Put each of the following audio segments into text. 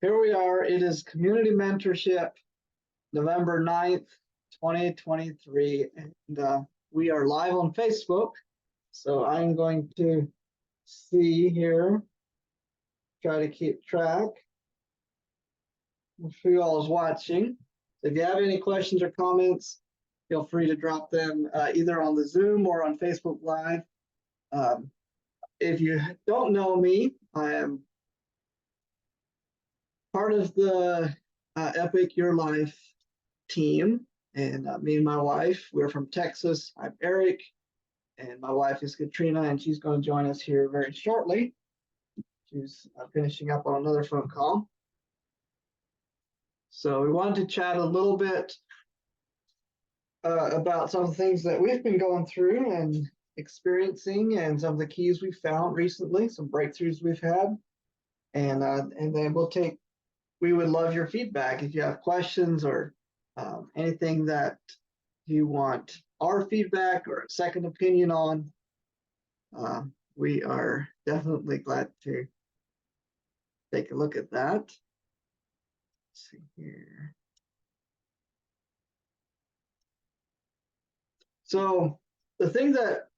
Here we are. It is Community Mentorship, November 9th, 2023. And we are live on Facebook. So I'm going to see here, try to keep track of who all is watching. So if you have any questions or comments, feel free to drop them either on the Zoom or on Facebook Live. If you don't know me, I am part of the Epic Your Life team, and me and my wife, we're from Texas. I'm Eric, and my wife is Katrina, and she's going to join us here very shortly. She's finishing up on another phone call. So we wanted to chat a little bit about some of the things that we've been going through and experiencing, and some of the keys we found recently, some breakthroughs we've had, and then we would love your feedback if you have questions or anything that you want our feedback or a second opinion on. We are definitely glad to take a look at that. Let's see here. So the thing that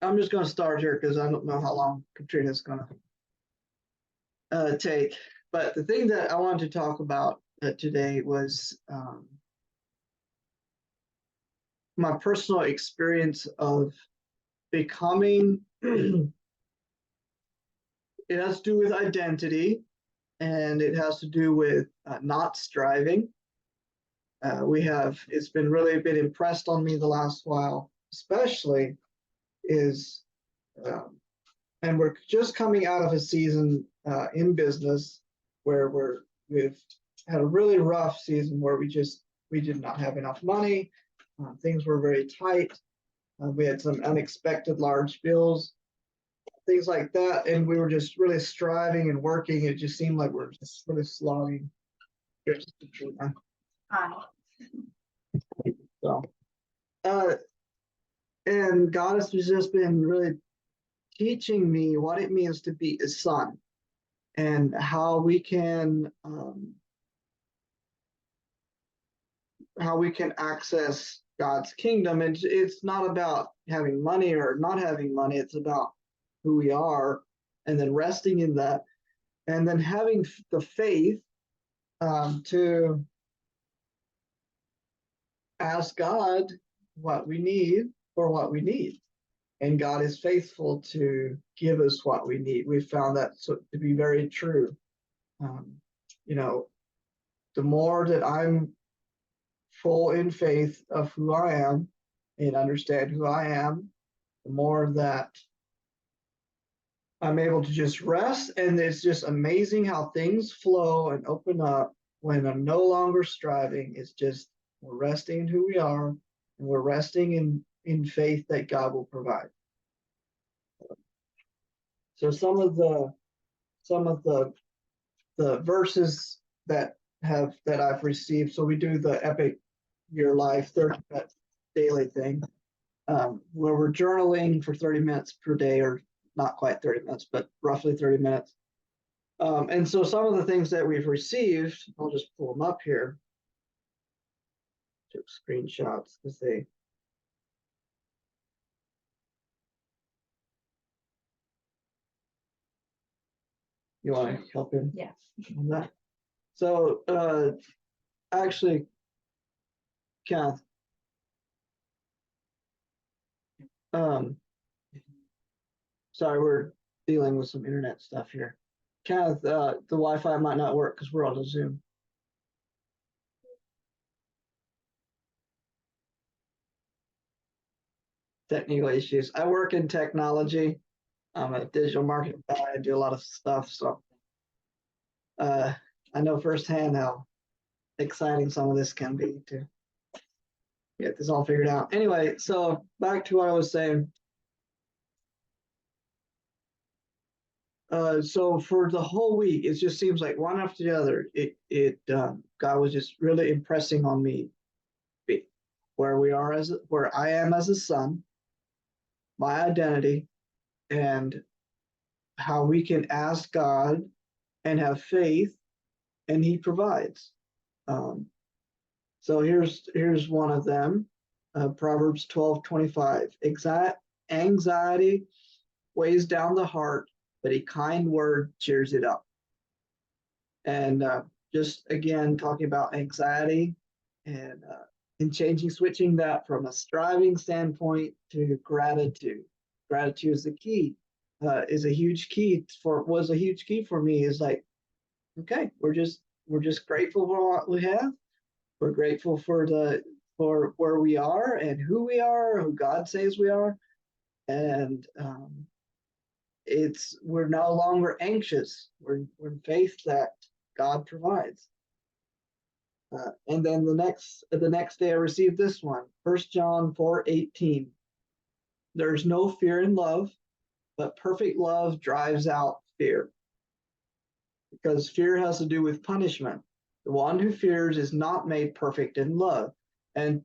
I'm just going to start here because I don't know how long Katrina's going to take. But the thing that I wanted to talk about today was my personal experience of becoming, it has to do with identity, and it has to do with not striving. It's been really been impressed on me the last while, especially is, and we're just coming out of a season in business where we've had a really rough season where we did not have enough money. Things were very tight. We had some unexpected large bills, things like that, and we were just really striving and working. It just seemed like we're just really slogging. So, and God has just been really teaching me what it means to be a son, and how we can access God's kingdom. And it's not about having money or not having money. It's about who we are, and then resting in that, and then having the faith to ask God what we need for what we need. And God is faithful to give us what we need. We've found that to be very true. The more that I'm full in faith of who I am and understand who I am, the more that I'm able to just rest. And it's just amazing how things flow and open up when I'm no longer striving. It's just we're resting in who we are, and we're resting in faith that God will provide. So some of the verses that I've received. So we do the Epic Your Life 30-minute daily thing, where we're journaling for 30 minutes per day, or not quite 30 minutes, but roughly 30 minutes. And so some of the things that we've received, I'll just pull them up here. Took screenshots because you want to help him? Yeah. On that. So actually, Kath, sorry, we're dealing with some internet stuff here. Kath, the Wi-Fi might not work because we're on a Zoom. Technical issues. I work in technology. I'm a digital marketing guy. I do a lot of stuff. So I know firsthand how exciting some of this can be to get this all figured out. Anyway, so back to what I was saying. So for the whole week, it just seems like one after the other, God was just really impressing on me where I am as a son, my identity, and how we can ask God and have faith and he provides. So here's one of them, Proverbs 12:25. Anxiety weighs down the heart, but a kind word cheers it up. And just again talking about anxiety and switching that from a striving standpoint to gratitude. Gratitude is the key. Was a huge key for me. Is like, okay, we're just grateful for what we have. We're grateful for where we are and who we are, who God says we are, and we're no longer anxious. We're in faith that God provides. And then the next day I received this one, 1 John 4:18. There's no fear in love, but perfect love drives out fear. Because fear has to do with punishment. The one who fears is not made perfect in love. And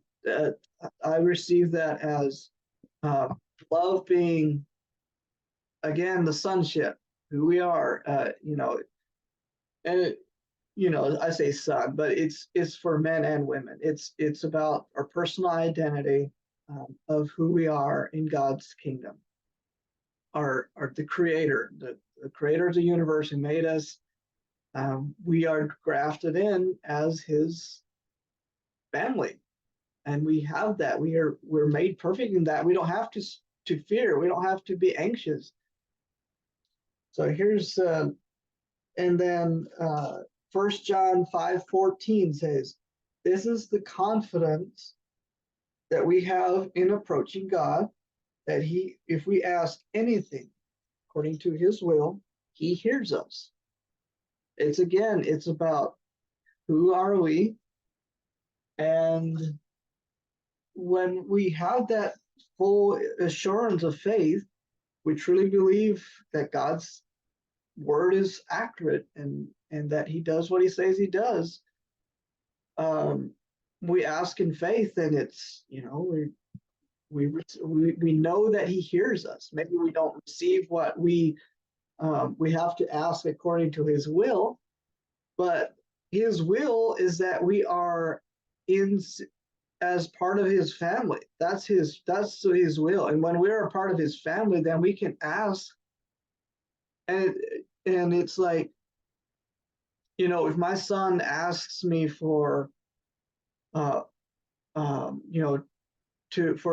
I received that as love being, again, the sonship, who we are, and I say son, but it's for men and women. It's about our personal identity of who we are in God's kingdom. The creator, the creator of the universe who made us. We are grafted in as his family, and we have that. We're made perfect in that. We don't have to fear. We don't have to be anxious. So here's and then 1 John 5:14 says, "This is the confidence that we have in approaching God, that if we ask anything according to his will, he hears us." It's about who are we, and when we have that full assurance of faith, we truly believe that God's word is accurate and that he does what he says he does. We ask in faith, and it's we know that he hears us. Maybe we don't receive what we have to ask according to his will, but his will is that we are as part of his family. That's his will. And when we're a part of his family, then we can ask. And it's like, if my son asks me for for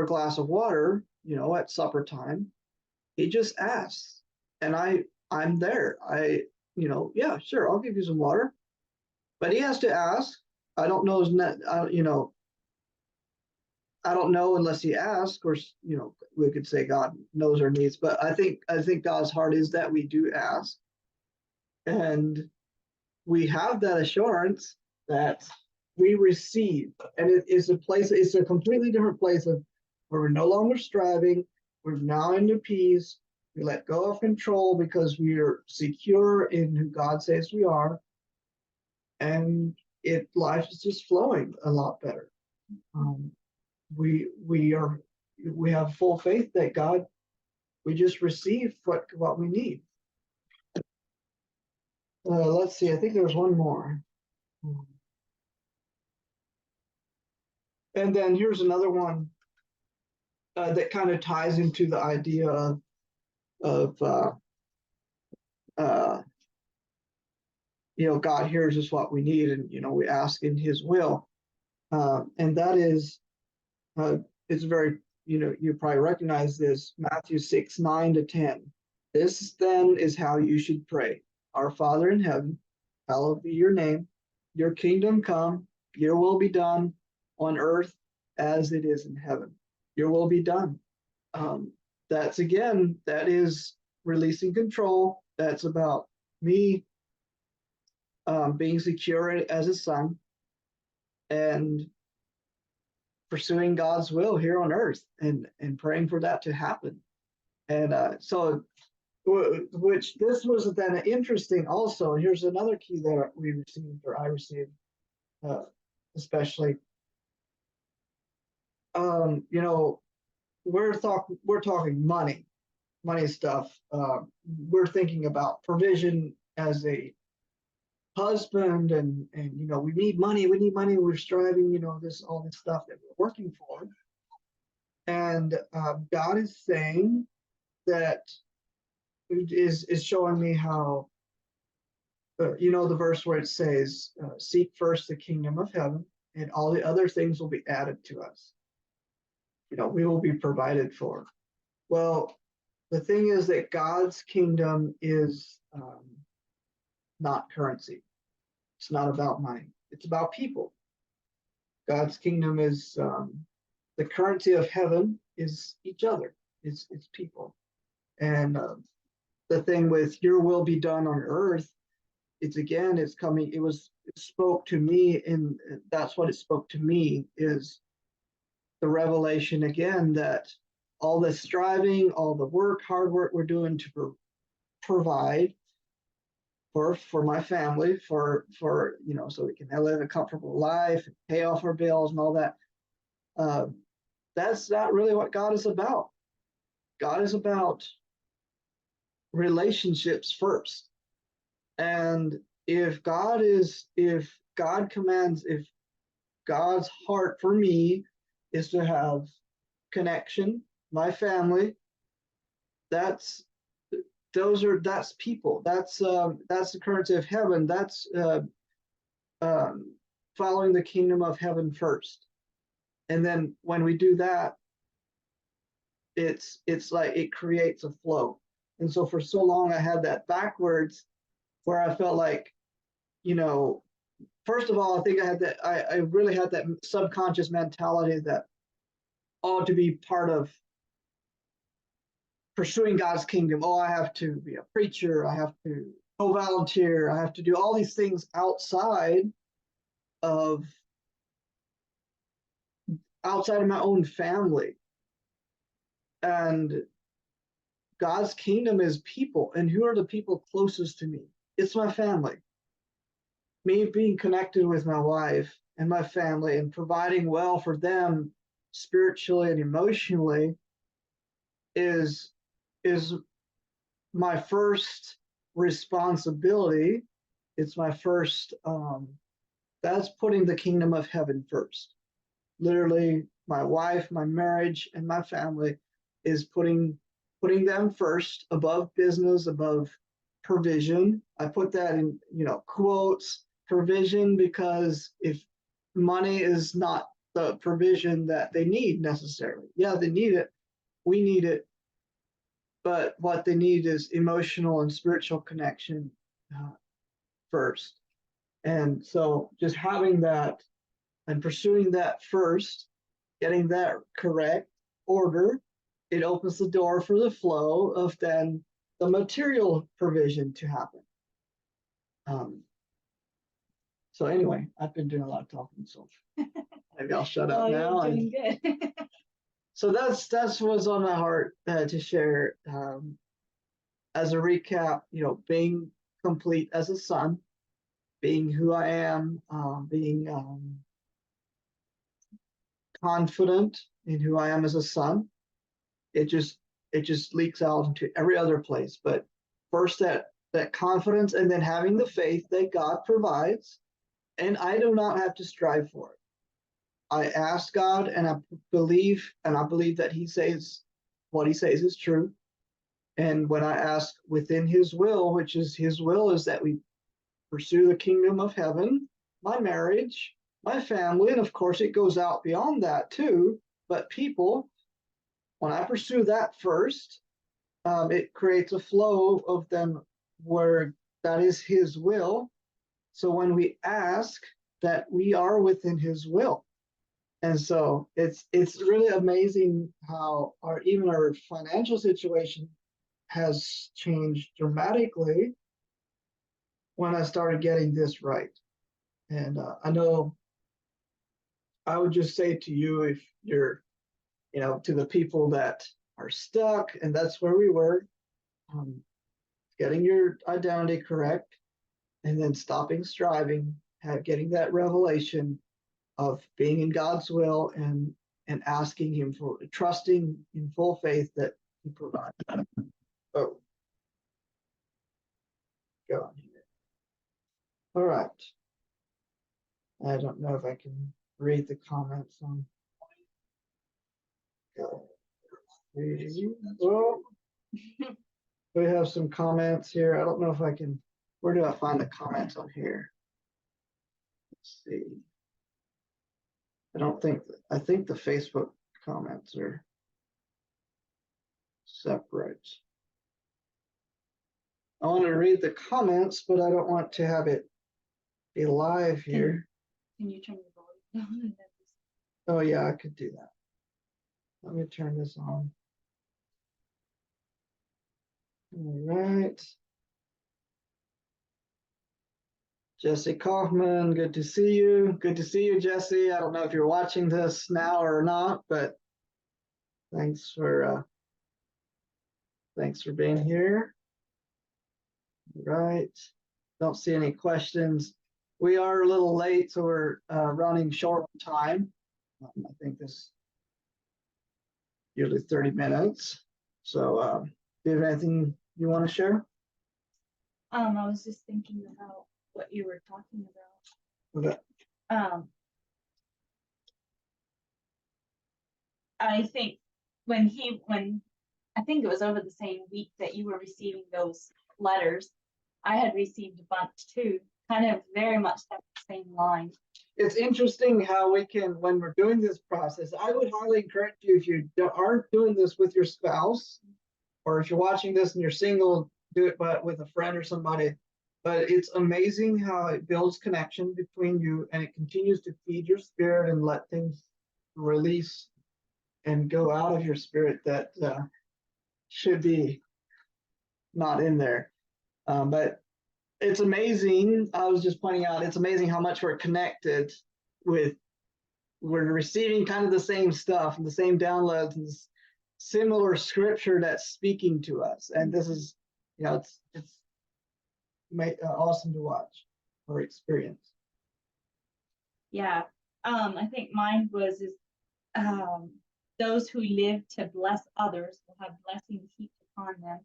a glass of water, at supper time, he just asks, and I'm there. Yeah, sure, I'll give you some water, but he has to ask. I don't know I don't know unless he asks. Of course, we could say God knows our needs, but I think God's heart is that we do ask, and we have that assurance that we receive, and it's a completely different place of where we're no longer striving. We're now into peace. We let go of control because we are secure in who God says we are, and life is just flowing a lot better. We have full faith that God, we just receive what we need. Let's see, I think there's one more. And then here's another one that kind of ties into the idea of God hears us what we need, and we ask in his will. And that is it's very, you probably recognize this, Matthew 6:9-10. This then is how you should pray. Our Father in heaven, hallowed be your name. Your kingdom come, your will be done on earth as it is in heaven. Your will be done. That is releasing control. That's about me being secure as a son and pursuing God's will here on earth and praying for that to happen. And so, which this was then interesting also. Here's another key that we received, or I received, especially. We're talking money stuff. We're thinking about provision as a husband, and we need money, we're striving, this all this stuff that we're working for. And God is saying that is showing me how, the verse where it says, seek first the kingdom of heaven, and all the other things will be added to us. We will be provided for. Well, the thing is that God's kingdom is not currency. It's not about money. It's about people. God's kingdom is the currency of heaven is each other. It's people. And the thing with your will be done on earth, it's coming. It spoke to me, and that's what it spoke to me, is the revelation again that all the striving, all the hard work we're doing to provide for my family, for so we can live a comfortable life, and pay off our bills and all that. That's not really what God is about. God is about relationships first. And if God commands, if God's heart for me is to have connection, my family, that's people. That's the currency of heaven. That's following the kingdom of heaven first. And then when we do that, it's like it creates a flow. And so for so long I had that backwards, where I felt like, first of all, I think I really had that subconscious mentality that to be part of pursuing God's kingdom. Oh, I have to be a preacher. I have to go volunteer. I have to do all these things outside of my own family. And God's kingdom is people. And who are the people closest to me? It's my family. Me being connected with my wife and my family and providing well for them spiritually and emotionally is my first responsibility. It's my first, that's putting the kingdom of heaven first. Literally, my wife, my marriage, and my family is putting them first, above business, above provision. I put that in, quotes, provision, because if money is not the provision that they need necessarily. Yeah, they need it. We need it. But what they need is emotional and spiritual connection first. And so just having that and pursuing that first, getting that correct order, it opens the door for the flow of then the material provision to happen. So anyway, I've been doing a lot of talking, so maybe I'll shut up now. You're doing good. So that's what's on my heart to share. As a recap, being complete as a son, being who I am, being confident in who I am as a son. It just leaks out into every other place. But first that confidence, and then having the faith that God provides, and I do not have to strive for it. I ask God, and I believe that He says what He says is true. And when I ask within His will, which is His will, is that we pursue the kingdom of heaven, my marriage, my family, and of course it goes out beyond that too. But people, when I pursue that first, it creates a flow of them where that is His will. So when we ask, that we are within His will. And so it's really amazing how even our financial situation has changed dramatically when I started getting this right. And I know I would just say to you, if you're, to the people that are stuck, and that's where we were, getting your identity correct, and then stopping striving, getting that revelation of being in God's will, and asking Him for, trusting in full faith that He provides. Oh, go on here. All right. I don't know if I can read the comments on. Well, we have some comments here. I don't know if I can. Where do I find the comments on here? Let's see. I think the Facebook comments are separate. I want to read the comments, but I don't want to have it be live here. Can you turn the volume down? Oh yeah, I could do that. Let me turn this on. All right. Jesse Kaufman, good to see you. Good to see you, Jesse. I don't know if you're watching this now or not, but thanks for being here. Right. Don't see any questions. We are a little late, so we're running short on time. I think this usually 30 minutes. So do you have anything you want to share? I was just thinking about what you were talking about. Okay. I think when I think it was over the same week that you were receiving those letters, I had received a bunch too, kind of very much that same line. It's interesting how we can, when we're doing this process, I would highly encourage you, if you aren't doing this with your spouse, or if you're watching this and you're single, do it but with a friend or somebody. But it's amazing how it builds connection between you, and it continues to feed your spirit and let things release and go out of your spirit that should be not in there. But it's amazing. I was just pointing out, it's amazing how much we're connected with. We're receiving kind of the same stuff and the same downloads and similar scripture that's speaking to us. And this is, it's awesome to watch or experience. Yeah. I think mine was those who live to bless others will have blessings heaped upon them,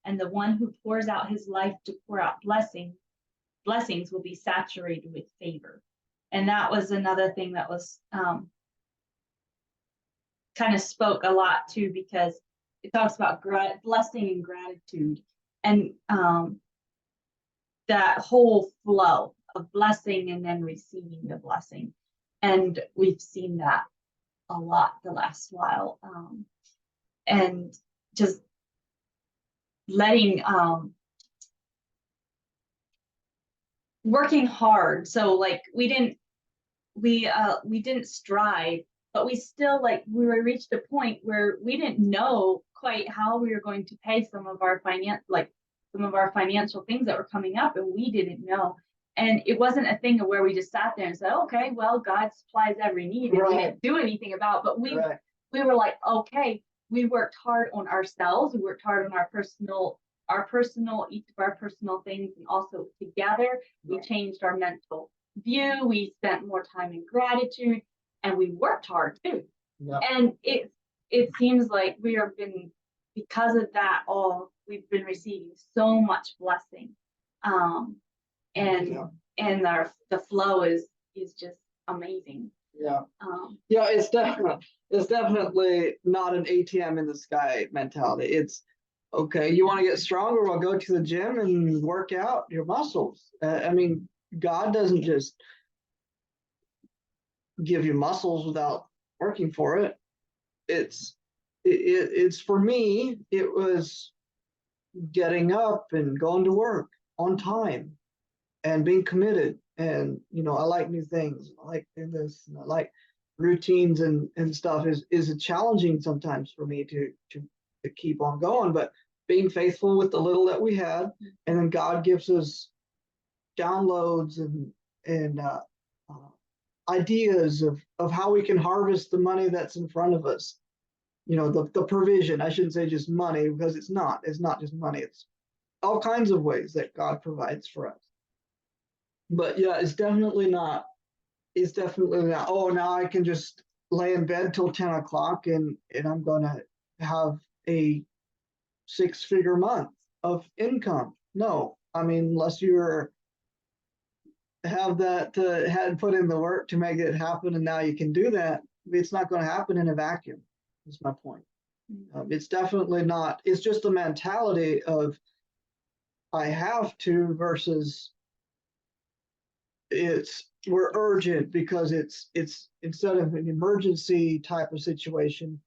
and the one who pours out his life to pour out blessings will be saturated with favor. And that was another thing that was kind of spoke a lot too, because it talks about blessing and gratitude, and that whole flow of blessing and then receiving the blessing. And we've seen that a lot the last while, and just letting working hard. So like we didn't strive, but we still we reached a point where we didn't know quite how we were going to pay some of our financial things that were coming up, and we didn't know. And it wasn't a thing of where we just sat there and said, okay, well, God supplies every need, and we didn't do anything about it. But we were like, okay, we worked hard on ourselves. We worked hard on each of our personal things, and also together we changed our mental view. We spent more time in gratitude, and we worked hard too. And it seems like because of that we've been receiving so much blessing, and the flow is just amazing. It's definitely not an ATM in the sky mentality. It's okay, you want to get stronger, well, go to the gym and work out your muscles. I mean, God doesn't just give you muscles without working for it. It's for me, it was getting up and going to work on time and being committed. And I like new things. I like doing this, and I like routines and stuff is challenging sometimes for me to keep on going, but being faithful with the little that we had, and then God gives us downloads and ideas of how we can harvest the money that's in front of us. The provision. I shouldn't say just money, because it's not just money. It's all kinds of ways that God provides for us. But yeah, it's definitely not, oh, now I can just lay in bed till 10 o'clock and I'm going to have a 6-figure month of income. No, I mean, unless you're have that had put in the work to make it happen, and now you can do that. It's not going to happen in a vacuum. Is my point. It's definitely not. It's just the mentality of I have to versus we're urgent because it's instead of an emergency type of situation,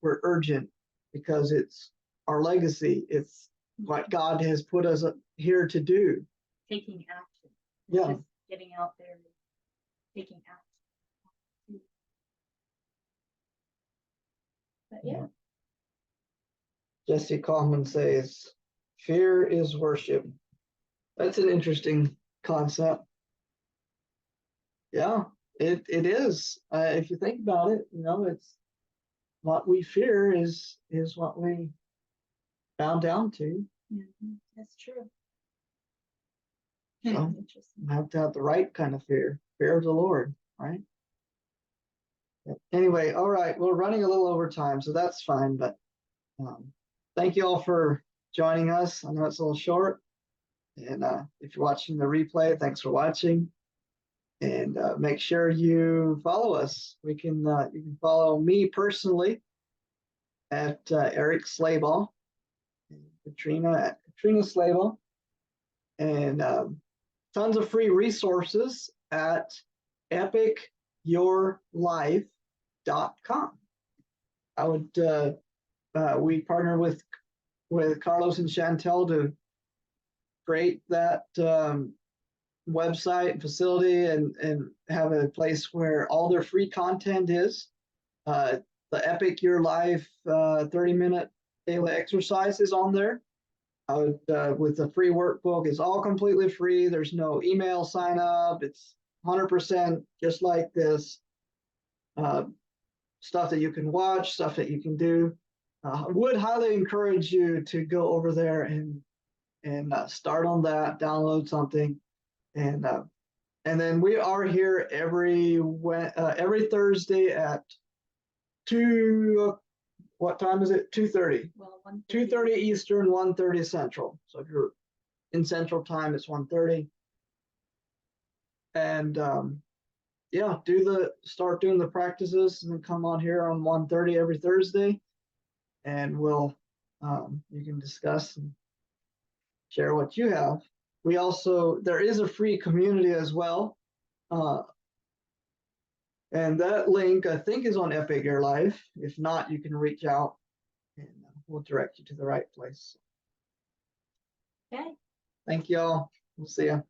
we're urgent because it's our legacy. It's what God has put us here to do. Taking action. Yeah. Just getting out there and taking action. But yeah. Jesse Kaufman says, fear is worship. That's an interesting concept. Yeah, it is. If you think about it, it's what we fear is what we bow down to. That's true. So Interesting. you have to have the right kind of fear of the Lord, right? Anyway, all right, we're running a little over time, so that's fine. But thank you all for joining us. I know it's a little short, and if you're watching the replay, thanks for watching. And make sure you follow us. You can follow me personally at Eric Slayball, and Katrina at Katrina Slayball, and tons of free resources at epicyourlife.com. We partner with Carlos and Chantel to create that website and facility and have a place where all their free content is. The Epic Your Life 30-minute daily exercise is on there. With the free workbook, it's all completely free. There's no email sign up. It's 100% just like this. Stuff that you can watch, stuff that you can do. Would highly encourage you to go over there and start on that, download something, and then we are here every Thursday at 2. What time is it? 2:30. Well, 2:30 Eastern, 1:30 Central. So if you're in Central Time, it's 1:30. And yeah, start doing the practices, and then come on here on 1:30 every Thursday, and you can discuss and share what you have. There is a free community as well. And that link, I think, is on Epic Your Life. If not, you can reach out and we'll direct you to the right place. Okay. Thank you all. We'll see you.